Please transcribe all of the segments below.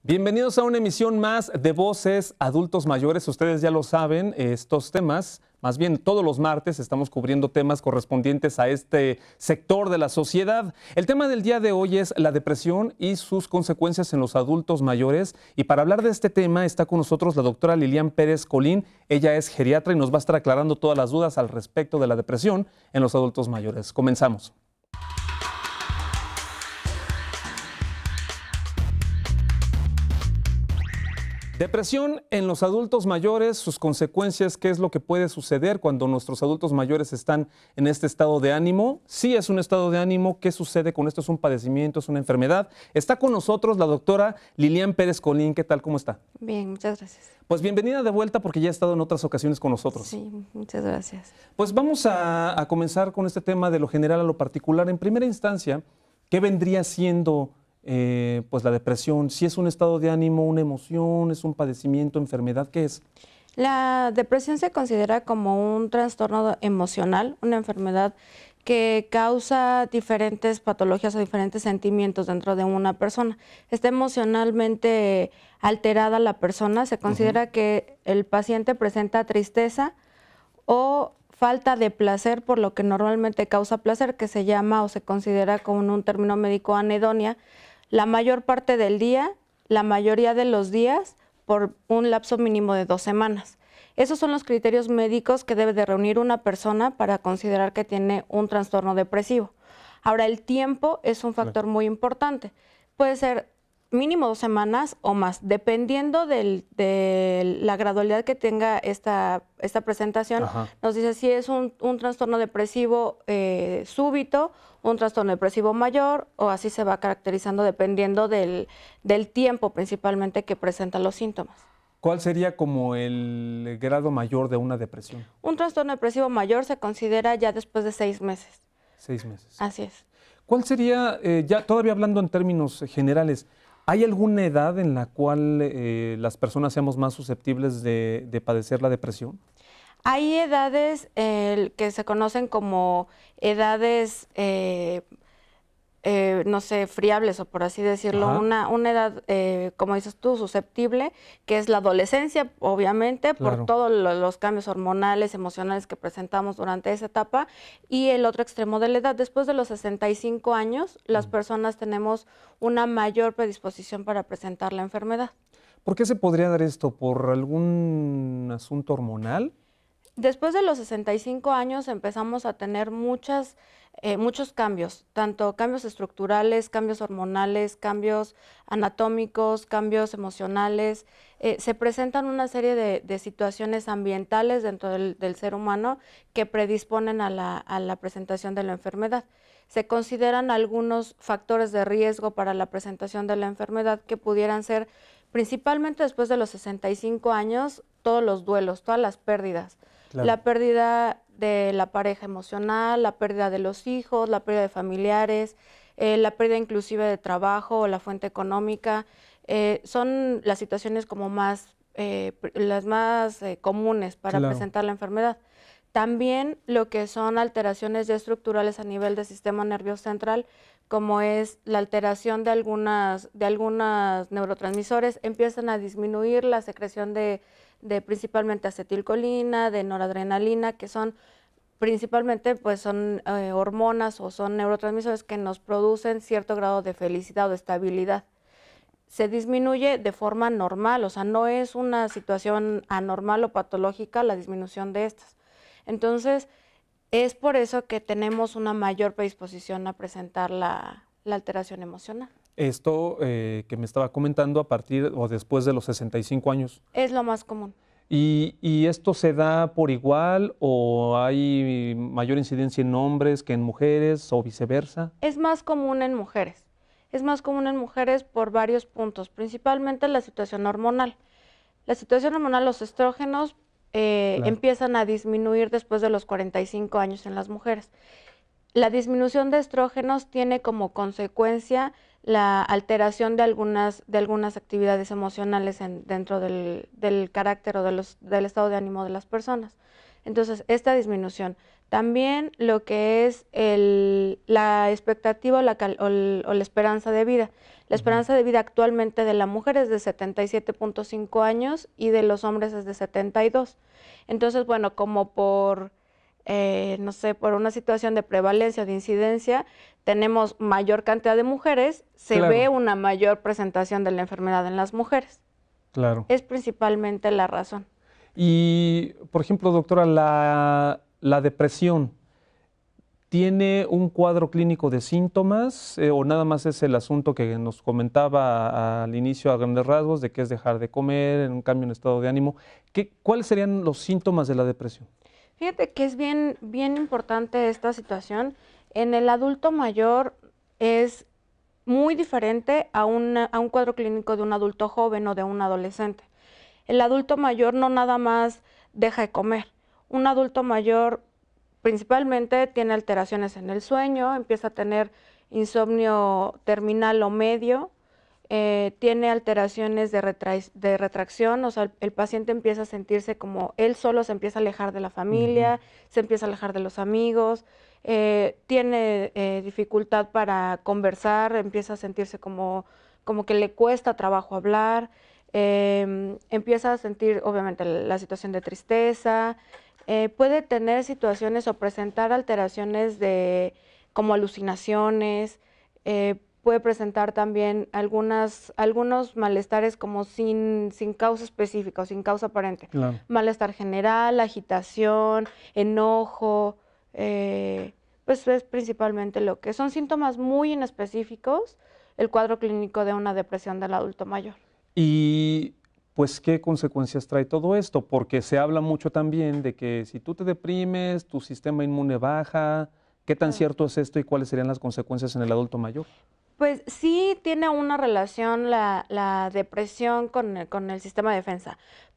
Bienvenidos a una emisión más de Voces Adultos Mayores. Ustedes ya lo saben, estos temas, más bien todos los martes estamos cubriendo temas correspondientes a este sector de la sociedad. El tema del día de hoy es la depresión y sus consecuencias en los adultos mayores. Y para hablar de este tema está con nosotros la doctora Lilian Pérez Colín. Ella es geriatra y nos va a estar aclarando todas las dudas al respecto de la depresión en los adultos mayores. Comenzamos. Depresión en los adultos mayores, sus consecuencias, qué es lo que puede suceder cuando nuestros adultos mayores están en este estado de ánimo. Sí es un estado de ánimo, ¿qué sucede con esto? ¿Es un padecimiento, es una enfermedad? Está con nosotros la doctora Lilian Pérez Colín. ¿Qué tal? ¿Cómo está? Bien, muchas gracias. Pues bienvenida de vuelta porque ya ha estado en otras ocasiones con nosotros. Sí, muchas gracias. Pues vamos a comenzar con este tema de lo general a lo particular. En primera instancia, ¿qué vendría siendo pues la depresión? Si es un estado de ánimo, una emoción, es un padecimiento, enfermedad, ¿qué es? La depresión se considera como un trastorno emocional, una enfermedad que causa diferentes patologías o diferentes sentimientos dentro de una persona. Está emocionalmente alterada la persona, se considera que el paciente presenta tristeza o falta de placer por lo que normalmente causa placer, que se llama o se considera con un término médico anedonia, la mayor parte del día, la mayoría de los días, por un lapso mínimo de 2 semanas. Esos son los criterios médicos que debe de reunir una persona para considerar que tiene un trastorno depresivo. Ahora, el tiempo es un factor muy importante. Puede ser mínimo 2 semanas o más, dependiendo de la gradualidad que tenga esta presentación. Ajá. Nos dice si es un trastorno depresivo súbito, un trastorno depresivo mayor, o así se va caracterizando dependiendo del tiempo principalmente que presenta los síntomas. ¿Cuál sería como el grado mayor de una depresión? Un trastorno depresivo mayor se considera ya después de 6 meses. 6 meses. Así es. ¿Cuál sería, ya todavía hablando en términos generales, ¿hay alguna edad en la cual las personas seamos más susceptibles de padecer la depresión? Hay edades que se conocen como edades, no sé, friables o por así decirlo, una edad, como dices tú, susceptible, que es la adolescencia, obviamente, claro, por todos los cambios hormonales, emocionales que presentamos durante esa etapa, y el otro extremo de la edad, después de los 65 años, las personas tenemos una mayor predisposición para presentar la enfermedad. ¿Por qué se podría dar esto? ¿Por algún asunto hormonal? Después de los 65 años empezamos a tener muchos cambios, tanto cambios estructurales, cambios hormonales, cambios anatómicos, cambios emocionales. Se presentan una serie de situaciones ambientales dentro del ser humano que predisponen a la presentación de la enfermedad. Se consideran algunos factores de riesgo para la presentación de la enfermedad que pudieran ser, principalmente después de los 65 años, todos los duelos, todas las pérdidas. Claro. La pérdida de la pareja emocional, la pérdida de los hijos, la pérdida de familiares, la pérdida inclusive de trabajo o la fuente económica, son las situaciones como las más comunes para presentar la enfermedad. También lo que son alteraciones ya estructurales a nivel del sistema nervioso central, como es la alteración de algunas neurotransmisores, empiezan a disminuir la secreción de principalmente acetilcolina, de noradrenalina, que son principalmente pues son hormonas o son neurotransmisores que nos producen cierto grado de felicidad o de estabilidad. Se disminuye de forma normal, o sea, no es una situación anormal o patológica la disminución de estas. Entonces, es por eso que tenemos una mayor predisposición a presentar la alteración emocional. Esto que me estaba comentando a partir o después de los 65 años. Es lo más común. ¿Y esto se da por igual o hay mayor incidencia en hombres que en mujeres o viceversa? Es más común en mujeres. Es más común en mujeres por varios puntos, principalmente la situación hormonal. La situación hormonal, los estrógenos empiezan a disminuir después de los 45 años en las mujeres. La disminución de estrógenos tiene como consecuencia la alteración de algunas actividades emocionales dentro del carácter o del estado de ánimo de las personas. Entonces, esta disminución También lo que es la expectativa o la esperanza de vida. La esperanza de vida actualmente de la mujer es de 77.5 años y de los hombres es de 72. Entonces, bueno, como por, no sé, por una situación de prevalencia o de incidencia, tenemos mayor cantidad de mujeres, se ve Claro, una mayor presentación de la enfermedad en las mujeres. claro. Es principalmente la razón. Y, por ejemplo, doctora, la depresión, ¿tiene un cuadro clínico de síntomas o nada más es el asunto que nos comentaba al inicio a grandes rasgos de que es dejar de comer, un cambio en estado de ánimo? ¿Cuáles serían los síntomas de la depresión? Fíjate que es bien, bien importante esta situación. En el adulto mayor es muy diferente a un cuadro clínico de un adulto joven o de un adolescente. El adulto mayor no nada más deja de comer. Un adulto mayor principalmente tiene alteraciones en el sueño, empieza a tener insomnio terminal o medio, tiene alteraciones de retracción, o sea, el paciente empieza a sentirse como él solo se empieza a alejar de la Ujú. familia, se empieza a alejar de los amigos, tiene dificultad para conversar, empieza a sentirse como que le cuesta trabajo hablar, empieza a sentir obviamente la situación de tristeza, puede tener situaciones o presentar alteraciones como alucinaciones, puede presentar también algunos malestares como sin causa específica o sin causa aparente. Claro. Malestar general, agitación, enojo, pues es principalmente lo que son síntomas muy inespecíficos, el cuadro clínico de una depresión del adulto mayor. Y pues, ¿qué consecuencias trae todo esto? Porque se habla mucho también de que si tú te deprimes, tu sistema inmune baja. ¿Qué tan Claro. cierto es esto y cuáles serían las consecuencias en el adulto mayor? Pues sí tiene una relación la depresión con el sistema de defensa,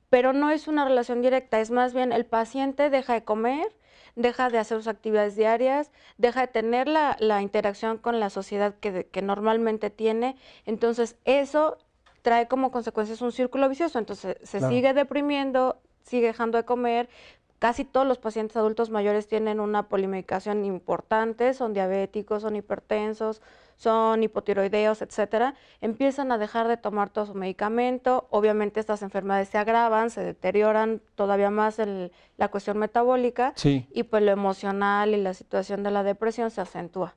pero no es una relación directa, es más bien el paciente deja de comer, deja de hacer sus actividades diarias, deja de tener la interacción con la sociedad que normalmente tiene, entonces eso trae como consecuencias un círculo vicioso, entonces se Claro. sigue deprimiendo, sigue dejando de comer. Casi todos los pacientes adultos mayores tienen una polimedicación importante, son diabéticos, son hipertensos, son hipotiroideos, etcétera. Empiezan a dejar de tomar todo su medicamento. Obviamente estas enfermedades se agravan, se deterioran todavía más la cuestión metabólica Sí, y pues lo emocional y la situación de la depresión se acentúa.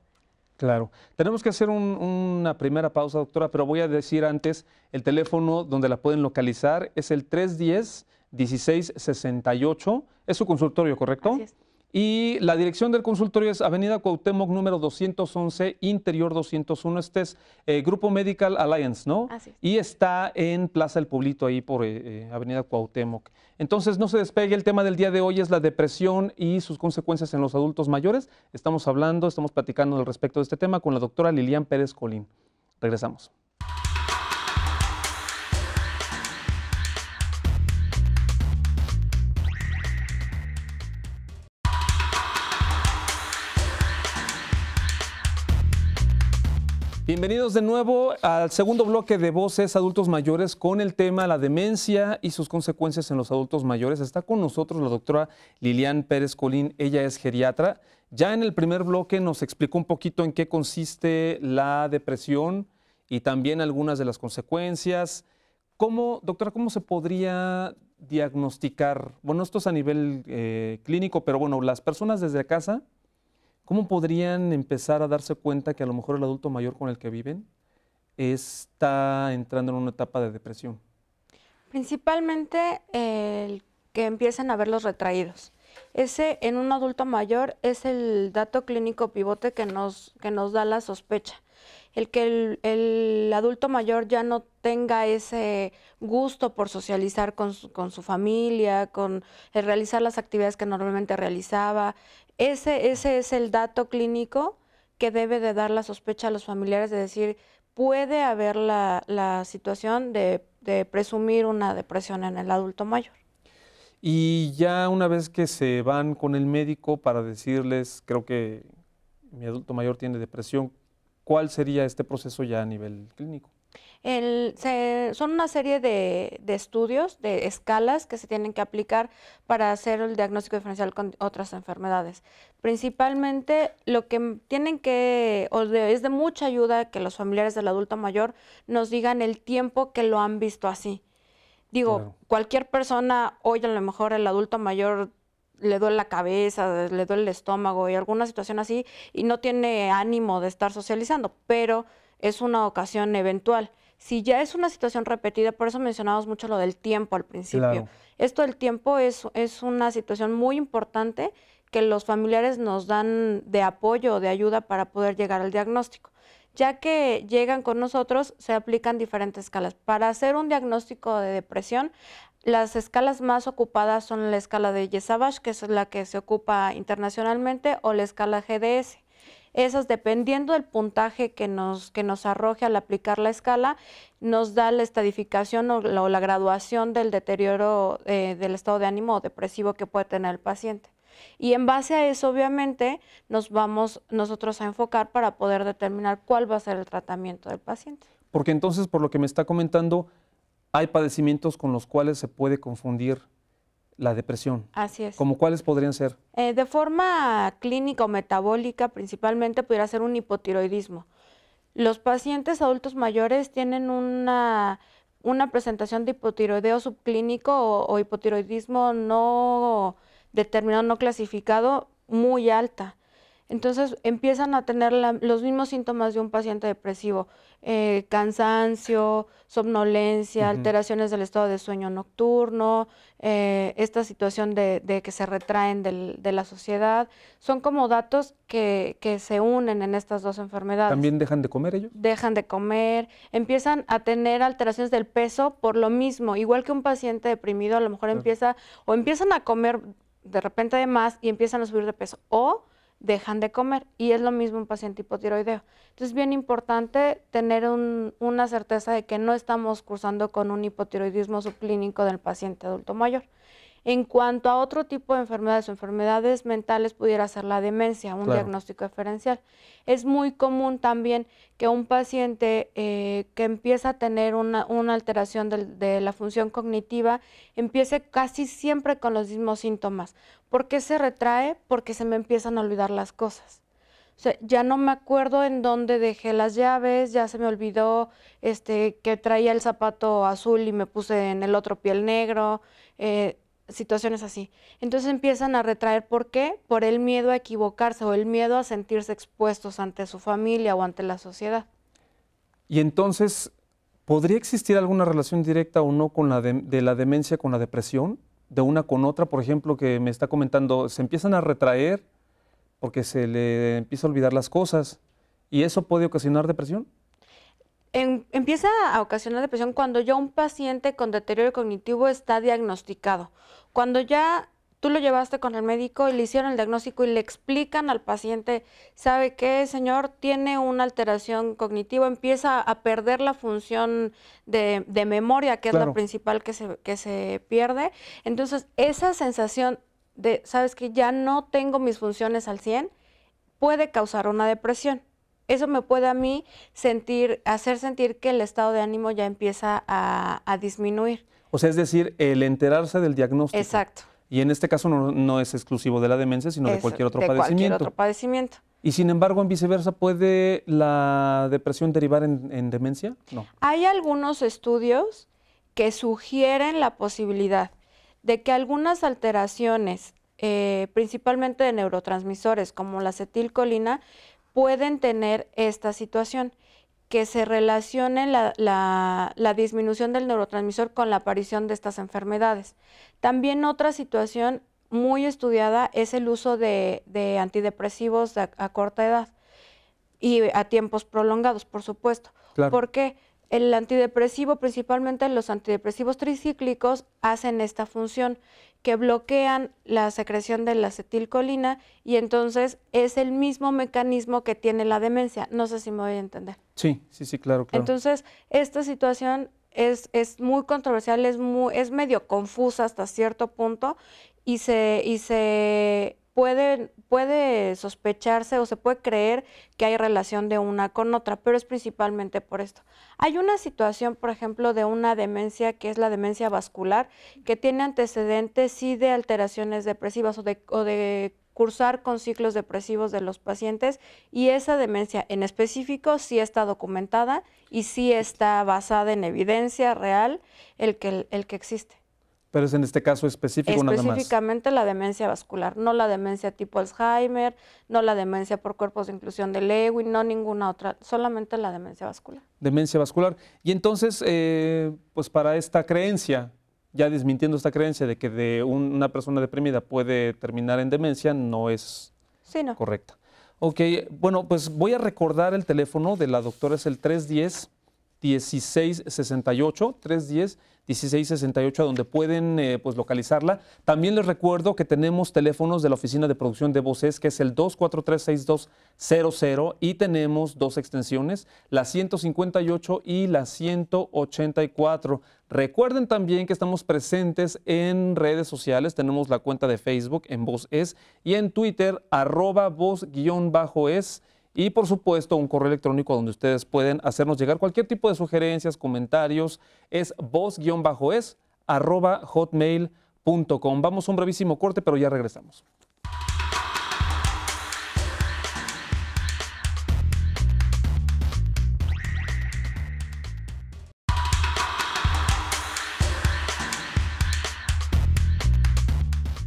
claro. Tenemos que hacer una primera pausa, doctora, pero voy a decir antes el teléfono donde la pueden localizar. Es el 310-1668. Es su consultorio, Así ¿correcto? es. Y la dirección del consultorio es Avenida Cuauhtémoc, número 211, Interior 201. Este es Grupo Medical Alliance, ¿no? Así es. Y está en Plaza El Pueblito, ahí por Avenida Cuauhtémoc. Entonces, no se despegue. El tema del día de hoy es la depresión y sus consecuencias en los adultos mayores. Estamos platicando al respecto de este tema con la doctora Lilian Pérez Colín. Regresamos. Bienvenidos de nuevo al segundo bloque de Voces Adultos Mayores con el tema la demencia y sus consecuencias en los adultos mayores. Está con nosotros la doctora Lilian Pérez Colín, ella es geriatra. Ya en el primer bloque nos explicó un poquito en qué consiste la depresión y también algunas de las consecuencias. Doctora, cómo se podría diagnosticar? Bueno, esto es a nivel clínico, pero bueno, las personas desde casa, ¿cómo podrían empezar a darse cuenta que a lo mejor el adulto mayor con el que viven está entrando en una etapa de depresión? Principalmente el que empiecen a ver los retraídos. Ese en un adulto mayor es el dato clínico pivote que nos da la sospecha. El que el adulto mayor ya no tenga ese gusto por socializar con su familia, con el realizar las actividades que normalmente realizaba. Ese es el dato clínico que debe de dar la sospecha a los familiares de decir, puede haber la situación de presumir una depresión en el adulto mayor. Y ya una vez que se van con el médico para decirles, creo que mi adulto mayor tiene depresión, ¿cuál sería este proceso ya a nivel clínico? Son una serie de estudios, de escalas que se tienen que aplicar para hacer el diagnóstico diferencial con otras enfermedades. Principalmente lo que tienen que, es de mucha ayuda que los familiares del adulto mayor nos digan el tiempo que lo han visto así. Digo, Claro. cualquier persona, hoy a lo mejor el adulto mayor le duele la cabeza, le duele el estómago y alguna situación así, y no tiene ánimo de estar socializando, pero es una ocasión eventual. Si ya es una situación repetida, por eso mencionamos mucho lo del tiempo al principio. Claro. Esto del tiempo es una situación muy importante que los familiares nos dan de apoyo o de ayuda para poder llegar al diagnóstico. Ya que llegan con nosotros, se aplican diferentes escalas. Para hacer un diagnóstico de depresión, las escalas más ocupadas son la escala de Yesavage, que es la que se ocupa internacionalmente, o la escala GDS. Esas, dependiendo del puntaje que nos arroje al aplicar la escala, nos da la estadificación o la graduación del deterioro del estado de ánimo o depresivo que puede tener el paciente. Y en base a eso, obviamente, nos vamos nosotros a enfocar para poder determinar cuál va a ser el tratamiento del paciente. Porque entonces, por lo que me está comentando, hay padecimientos con los cuales se puede confundir la depresión. Así es. ¿Cómo cuáles podrían ser? De forma clínica o metabólica, principalmente, pudiera ser un hipotiroidismo. Los pacientes adultos mayores tienen una presentación de hipotiroideo subclínico o hipotiroidismo no determinado, no clasificado, muy alta. Entonces empiezan a tener los mismos síntomas de un paciente depresivo, cansancio, somnolencia, alteraciones del estado de sueño nocturno, esta situación de que se retraen de la sociedad. Son como datos que se unen en estas dos enfermedades. ¿También dejan de comer ellos? Dejan de comer, empiezan a tener alteraciones del peso por lo mismo, igual que un paciente deprimido a lo mejor empiezan a comer de repente de más y empiezan a subir de peso, o dejan de comer, y es lo mismo un paciente hipotiroideo. Entonces es bien importante tener una certeza de que no estamos cursando con un hipotiroidismo subclínico del paciente adulto mayor. En cuanto a otro tipo de enfermedades o enfermedades mentales, pudiera ser la demencia, un diagnóstico diferencial. Es muy común también que un paciente que empieza a tener una alteración de la función cognitiva empiece casi siempre con los mismos síntomas. ¿Por qué se retrae? Porque se me empiezan a olvidar las cosas. O sea, ya no me acuerdo en dónde dejé las llaves, ya se me olvidó que traía el zapato azul y me puse en el otro pie el negro, situaciones así. Entonces empiezan a retraer. ¿Por qué? Por el miedo a equivocarse o el miedo a sentirse expuestos ante su familia o ante la sociedad. Y entonces, ¿podría existir alguna relación directa o no con de la demencia con la depresión? De una con otra, por ejemplo, que me está comentando, se empiezan a retraer porque se le empieza a olvidar las cosas, ¿y eso puede ocasionar depresión? Empieza a ocasionar depresión cuando ya un paciente con deterioro cognitivo está diagnosticado. Cuando ya tú lo llevaste con el médico y le hicieron el diagnóstico y le explican al paciente, ¿sabe qué, señor? Tiene una alteración cognitiva, empieza a perder la función de memoria, que es la principal que se pierde. Entonces, esa sensación de, ¿sabes qué? Ya no tengo mis funciones al 100, puede causar una depresión. Eso me puede a mí hacer sentir que el estado de ánimo ya empieza a disminuir. O sea, es decir, el enterarse del diagnóstico. Exacto. Y en este caso no es exclusivo de la demencia, sino de cualquier otro padecimiento. Cualquier otro padecimiento. Y sin embargo, en viceversa, ¿puede la depresión derivar en demencia? No. Hay algunos estudios que sugieren la posibilidad de que algunas alteraciones, principalmente de neurotransmisores como la acetilcolina, pueden tener esta situación, que se relacione la disminución del neurotransmisor con la aparición de estas enfermedades. También otra situación muy estudiada es el uso de antidepresivos a corta edad y a tiempos prolongados, por supuesto. Claro. Porque el antidepresivo, principalmente los antidepresivos tricíclicos, hacen esta función, que bloquean la secreción de la acetilcolina, y entonces es el mismo mecanismo que tiene la demencia. No sé si me voy a entender. Sí, claro. Entonces, esta situación es muy controversial, es medio confusa hasta cierto punto, y se puede sospecharse o se puede creer que hay relación de una con otra, pero es principalmente por esto. Hay una situación, por ejemplo, de una demencia que es la demencia vascular, que tiene antecedentes sí de alteraciones depresivas o de cursar con ciclos depresivos de los pacientes, y esa demencia en específico sí está documentada y sí está basada en evidencia real el que existe. Pero es en este caso específico nada más. Específicamente la demencia vascular, no la demencia tipo Alzheimer, no la demencia por cuerpos de inclusión de Lewy, no ninguna otra, solamente la demencia vascular. Demencia vascular. Y entonces, pues para esta creencia, ya desmintiendo esta creencia de que una persona deprimida puede terminar en demencia, no es correcta. Ok, bueno, pues voy a recordar el teléfono de la doctora, es el 310-1668, 310-1668, a donde pueden pues localizarla. También les recuerdo que tenemos teléfonos de la Oficina de Producción de Voces, que es el 243-6200, y tenemos dos extensiones, la 158 y la 184. Recuerden también que estamos presentes en redes sociales, tenemos la cuenta de Facebook en Voz Es y en Twitter @voz_es. Y por supuesto un correo electrónico donde ustedes pueden hacernos llegar cualquier tipo de sugerencias, comentarios, es voz-es@hotmail.com. Vamos a un brevísimo corte, pero ya regresamos.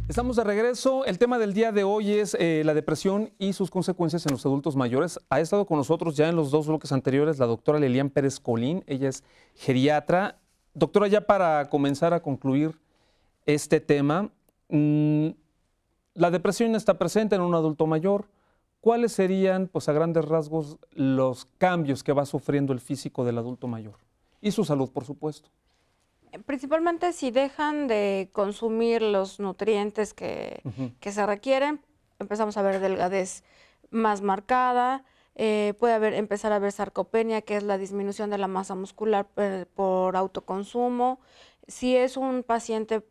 Estamos de regreso. El tema del día de hoy es la depresión y sus consecuencias en los adultos mayores. Ha estado con nosotros ya en los dos bloques anteriores la doctora Lelian Pérez Colín. Ella es geriatra. Doctora, ya para comenzar a concluir este tema, la depresión está presente en un adulto mayor. ¿Cuáles serían, pues a grandes rasgos, los cambios que va sufriendo el físico del adulto mayor? Y su salud, por supuesto. Principalmente si dejan de consumir los nutrientes que se requieren, empezamos a ver delgadez más marcada, empezar a ver sarcopenia, que es la disminución de la masa muscular por autoconsumo. Si es un paciente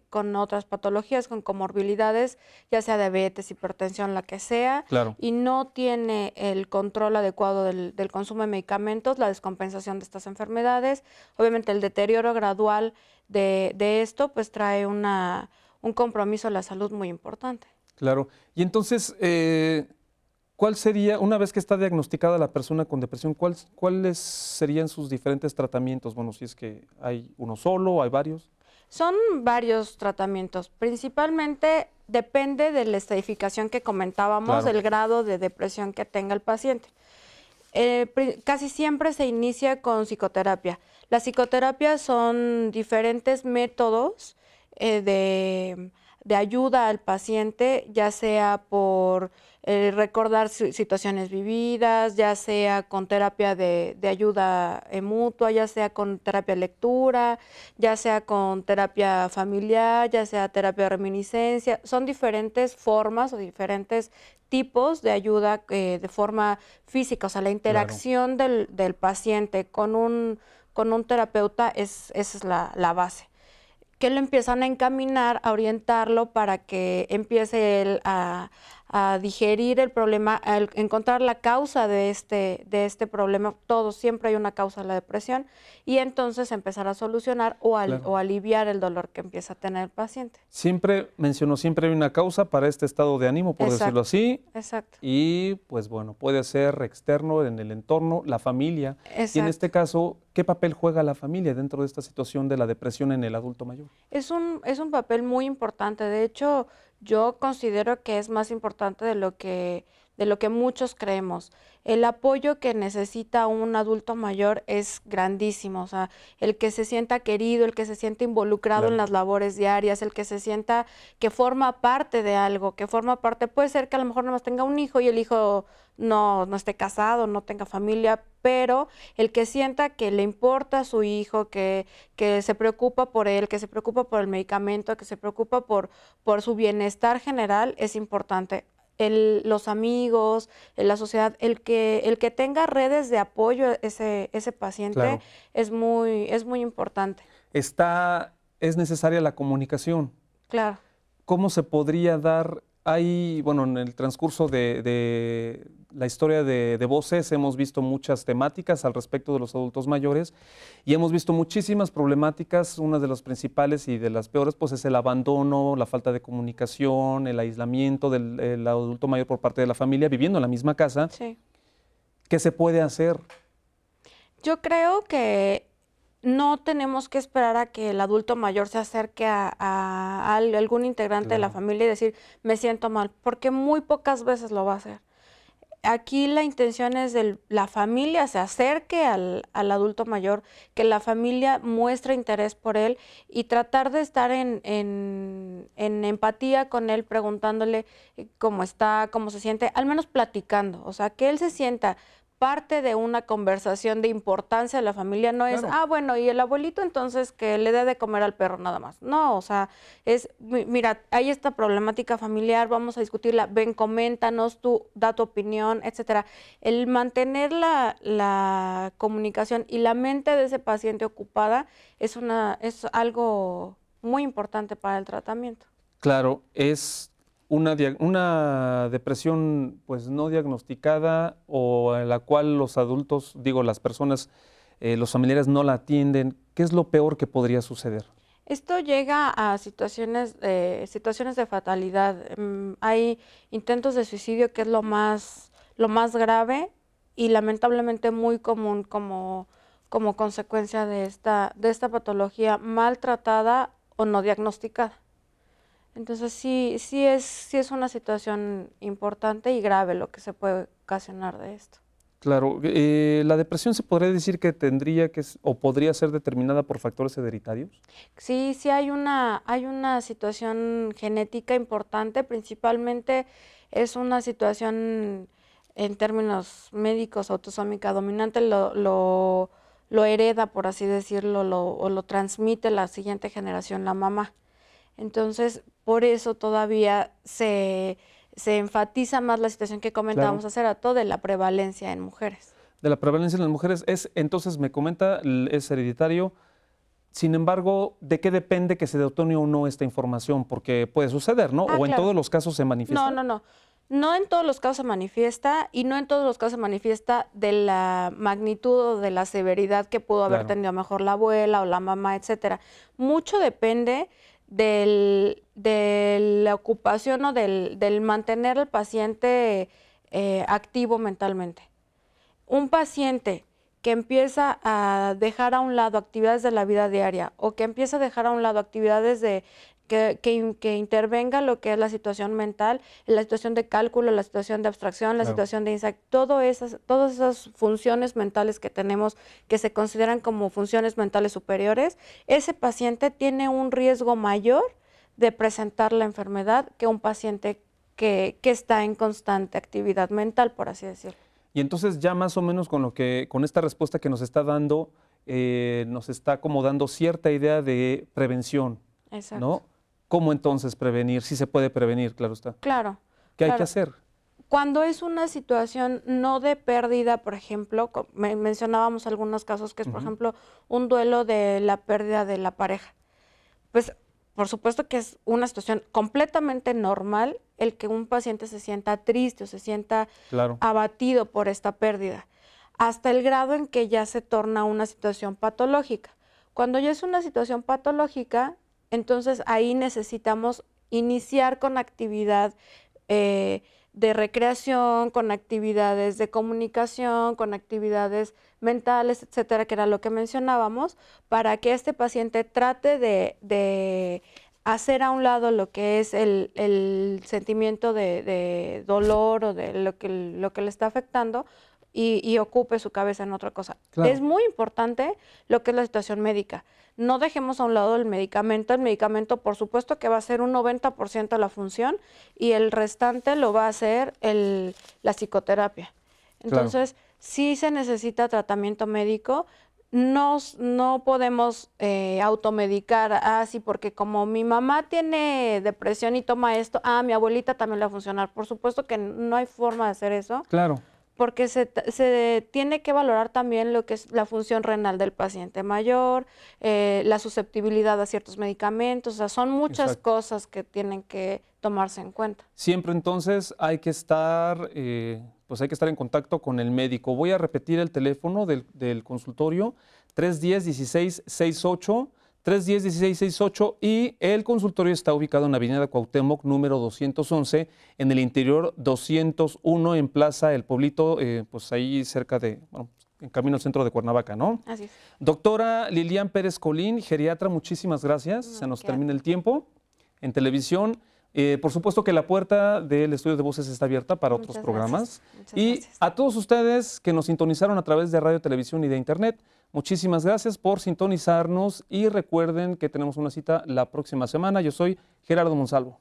con otras patologías, con comorbilidades, ya sea diabetes, hipertensión, la que sea, y no tiene el control adecuado del consumo de medicamentos, la descompensación de estas enfermedades, obviamente el deterioro gradual de esto, pues trae un compromiso a la salud muy importante. Claro. Y entonces, ¿cuál sería, una vez que está diagnosticada la persona con depresión, cuáles serían sus diferentes tratamientos? Bueno, si es que hay uno solo, hay varios. Son varios tratamientos. Principalmente depende de la estadificación que comentábamos, del grado de depresión que tenga el paciente. Casi siempre se inicia con psicoterapia. Las psicoterapias son diferentes métodos de ayuda al paciente, ya sea por recordar situaciones vividas, ya sea con terapia de ayuda mutua, ya sea con terapia de lectura, ya sea con terapia familiar, ya sea terapia de reminiscencia. Son diferentes formas o diferentes tipos de ayuda de forma física, o sea, la interacción del paciente con un terapeuta esa es la base. Que lo empiezan a encaminar, a orientarlo para que empiece él a digerir el problema, a encontrar la causa de este problema. Siempre hay una causa de la depresión, y entonces empezar a solucionar o aliviar el dolor que empieza a tener el paciente. Siempre hay una causa para este estado de ánimo, por decirlo así. Exacto. Y pues bueno, puede ser externo, en el entorno, la familia. Exacto. Y en este caso, ¿qué papel juega la familia dentro de esta situación de la depresión en el adulto mayor? Es un papel muy importante. De hecho, yo considero que es más importante de lo que muchos creemos. El apoyo que necesita un adulto mayor es grandísimo. O sea, el que se sienta querido, el que se sienta involucrado en las labores diarias, el que se sienta que forma parte de algo, puede ser que a lo mejor nomás tenga un hijo y el hijo no esté casado, no tenga familia, pero el que sienta que le importa a su hijo, que se preocupa por él, que se preocupa por el medicamento, que se preocupa por su bienestar general, es importante. Los amigos, la sociedad, el que tenga redes de apoyo a ese paciente es muy importante. Es necesaria la comunicación. Claro. ¿Cómo se podría dar Hay, bueno, en el transcurso de la historia de Voces hemos visto muchas temáticas al respecto de los adultos mayores y hemos visto muchísimas problemáticas. Una de las principales y de las peores pues es el abandono, la falta de comunicación, el aislamiento del adulto mayor por parte de la familia viviendo en la misma casa. Sí. ¿Qué se puede hacer? Yo creo que no tenemos que esperar a que el adulto mayor se acerque a algún integrante de la Claro. familia y decir, me siento mal, porque muy pocas veces lo va a hacer. Aquí la intención es que la familia se acerque al adulto mayor, que la familia muestre interés por él y tratar de estar en empatía con él, preguntándole cómo está, cómo se siente, al menos platicando, o sea, que él se sienta parte de una conversación de importancia de la familia. No es, Claro. bueno, y el abuelito entonces que le dé de comer al perro nada más. No, o sea, es, mira, hay esta problemática familiar, vamos a discutirla, ven, coméntanos, tú da tu opinión, etcétera. El mantener la comunicación y la mente de ese paciente ocupada es algo muy importante para el tratamiento. Claro, es una depresión pues no diagnosticada o en la cual los adultos, digo, las personas, los familiares no la atienden. ¿Qué es lo peor que podría suceder? Esto llega a situaciones de fatalidad. Hay intentos de suicidio, que es lo más grave y lamentablemente muy común como consecuencia de esta patología mal tratada o no diagnosticada. Entonces sí es una situación importante y grave lo que se puede ocasionar de esto. Claro, la depresión se podría decir que tendría que o podría ser determinada por factores hereditarios. Sí hay una situación genética importante, principalmente es una situación en términos médicos autosómica dominante, lo hereda, por así decirlo, o lo transmite la siguiente generación, la mamá. Entonces, por eso todavía se enfatiza más la situación que comentábamos Claro. hace rato de la prevalencia en mujeres. De la prevalencia en las mujeres entonces me comenta, es hereditario. Sin embargo, ¿de qué depende que se detone o no esta información? Porque puede suceder, ¿no? O en Claro. todos los casos se manifiesta. No. No en todos los casos se manifiesta y no en todos los casos se manifiesta de la magnitud o de la severidad que pudo haber Claro. tenido a lo mejor la abuela o la mamá, etcétera. Mucho depende de la ocupación o del mantener al paciente activo mentalmente. Un paciente que empieza a dejar a un lado actividades de la vida diaria o que empieza a dejar a un lado actividades que intervenga lo que es la situación mental, la situación de cálculo, la situación de abstracción, la Claro. situación de insight, todas esas funciones mentales que tenemos que se consideran como funciones mentales superiores, ese paciente tiene un riesgo mayor de presentar la enfermedad que un paciente que está en constante actividad mental, por así decirlo. Y entonces ya más o menos con esta respuesta que nos está dando, nos está como dando cierta idea de prevención, Exacto. ¿no? ¿Cómo entonces prevenir? Sí se puede prevenir, claro está. Claro. ¿Qué hay que claro. hacer? Cuando es una situación no de pérdida, por ejemplo, mencionábamos algunos casos que es, por ejemplo, un duelo de la pérdida de la pareja. Pues, por supuesto que es una situación completamente normal el que un paciente se sienta triste o se sienta Claro. abatido por esta pérdida, hasta el grado en que ya se torna una situación patológica. Cuando ya es una situación patológica, entonces ahí necesitamos iniciar con actividad de recreación, con actividades de comunicación, con actividades mentales, etcétera, que era lo que mencionábamos, para que este paciente trate de hacer a un lado lo que es el sentimiento de dolor o de lo que le está afectando y ocupe su cabeza en otra cosa. Claro. Es muy importante lo que es la situación médica. No dejemos a un lado el medicamento. El medicamento, por supuesto, que va a ser un 90% de la función y el restante lo va a hacer la psicoterapia. Entonces, sí se necesita tratamiento médico. No podemos automedicar, sí, porque como mi mamá tiene depresión y toma esto, mi abuelita también le va a funcionar. Por supuesto que no hay forma de hacer eso. Claro. porque se tiene que valorar también lo que es la función renal del paciente mayor, la susceptibilidad a ciertos medicamentos, o sea, son muchas Exacto. cosas que tienen que tomarse en cuenta. Siempre entonces hay que estar, pues hay que estar en contacto con el médico. Voy a repetir el teléfono del consultorio, 310-1668, 310-1668, y el consultorio está ubicado en Avenida Cuauhtémoc, número 211, en el interior 201, en Plaza El Pueblito, pues ahí cerca de, bueno, en camino al centro de Cuernavaca, ¿no? Así es. Doctora Lilian Pérez Colín, geriatra, muchísimas gracias. Se nos termina el tiempo en televisión. Por supuesto que la puerta del estudio de voces está abierta para otros programas. Y a todos ustedes que nos sintonizaron a través de radio, televisión y de internet, muchísimas gracias por sintonizarnos y recuerden que tenemos una cita la próxima semana. Yo soy Gerardo Monsalvo.